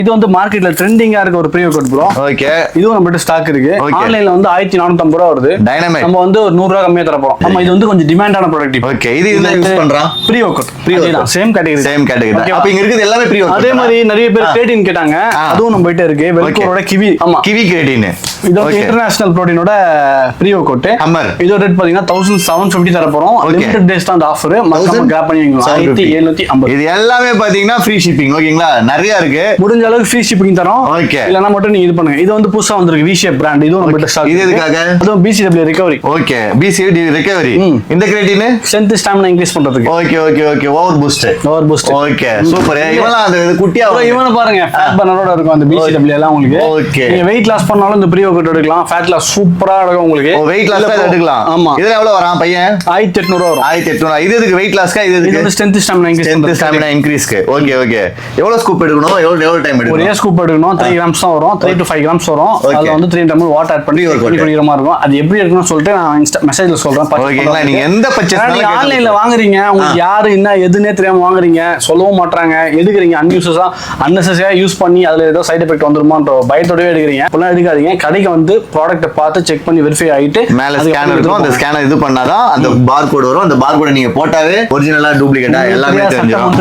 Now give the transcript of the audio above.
இது வந்து மார்க்கெட்ல ட்ரெண்டிங்கா இருக்க ஒரு ப்ரீ ஒர்க் ப்ரோ. ஓகே. இதுவும் நம்மகிட்ட ஸ்டாக் இருக்கு. ஆன்லைன்ல வந்து 1450 ரூபா வருது. டைனமைட் நம்ம வந்து ஒரு 100 ரூபா கம்மியா தர போறோம். நம்ம இது வந்து கொஞ்சம் டிமாண்டான ப்ராடக்ட். ஓகே. இது என்ன யூஸ் பண்றோம்? Free work. Same category. Same category. அப்ப இங்க இருக்குது எல்லாமே ப்ரீ ஒர்க். அதே மாதிரி நிறைய பேர் கிரேட்டின் கேட்டாங்க. அதுவும் நம்ம கிட்ட இருக்கு. வெல்கோரோட கிவி. ஆமா. கிவி கிரேட்டின். இது வந்து இன்டர்நேஷனல் புரோட்டீனோட ப்ரீ ஒர்க். ஹம்மர். இதோட ரேட் பாத்தீங்கன்னா 1750 தர போறோம். லிமிட்டட் டேஸ் தான் அந்த ஆஃபர். மறக்காம கிராப் பண்ணி வைங்க. 1750. இது எல்லாமே பாத்தீங்கன்னா ஃப்ரீ ஷிப்பிங். ஓகேங்களா? நிறைய இருக்கு. முடிஞ்ச அளவுக்கு ஃப்ரீ ஷிப்பிங் தரோம். ஓகே. இல்லனா மட்டும் நீங்க இது பண்ணுங்க. இது வந்து புதுசா வந்திருக்கு வி ஷேப் பிராண்ட். இதுவும் நம்ம கிட்ட ஸ்டாக். இது எதுக்காக? அதுவும் BCW recovery. Okay. BCW recovery. இந்த கிரேட்டின் ஸ்ட்ரென்த் ஸ்டாமினா இன்கிரீஸ் பண்றதுக்கு. Okay okay okay. Over boost. Okay. Super. இவனா அந்த குட்டியா இவன பாருங்க. ஃபேட் பர்னரோட இருக்கும் அந்த BCW எல்லாம் உங்களுக்கு. ஓகே. நீங்க வெயிட் லாஸ் பண்ணாலும் இந்த ப்ரீ ஒர்க் எடுக்கலாம். ஃபேட் லாஸ் சூப்பரா இருக்கும் உங்களுக்கு. வெயிட் லாஸ் எடுக்கலாம். ஆமா. இதுல எவ்வளவு வரான் பையன்? 1800 வரும். 1800. இது எதுக்கு வெயிட் லாஸ்க்கா? இது எதுக்கு? ஸ்ட்ரென்த் ஸ்டாமினா இன்கிரீஸ்க்கு. Okay okay. எவ்வளவு ஸ்கூப் எடுக்கணும்? எவ்வளவு டைம் எடுக்கணும்? ஒரே ஸ்கூப் எடுக்கணும். 3 கிராம்ஸ் தான் வரும். 3 to 5 கிராம்ஸ் வரும். அதுல வந்து 3 ml வாட்டர் ஆட் பண்ணி குடிக்கிற மாதிரி இருக்கும். அது எப்படி இருக்குன்னு சொல்லிட்டு நான் மெசேஜ்ல சொல்றேன். ஓகேங்களா? நீங்க எந்த பர்ச்சேஸ் நீங்க ஆன்லைன்ல வாங்குறீங்க, உங்களுக்கு யாரு என்ன எதுனே தெரியாம வாங்குறீங்க, சொல்லவும் மாட்டாங்க, எடுக்கிறீங்க அன்யூஸஸா அன்னெசரியா யூஸ் பண்ணி அதுல ஏதோ சைடு எஃபெக்ட் வந்துருமான்ற பயத்தோடவே எடுக்கிறீங்க. அப்பெல்லாம் எடுக்காதீங்க. கடைக்கு வந்து ப்ராடக்ட்டை பார்த்து செக் பண்ணி வெரிஃபை ஆயிட்டு மேல ஸ்கேனர் இருக்கும். அந்த ஸ்கேனர் இது பண்ணாதான் அந்த பார்கோட் வரும். அந்த பார்கோட நீங்க போட்டாவே ஒரிஜினலா டூப்ளிகேட்டா எல்லாமே தெரிஞ்சிடும்.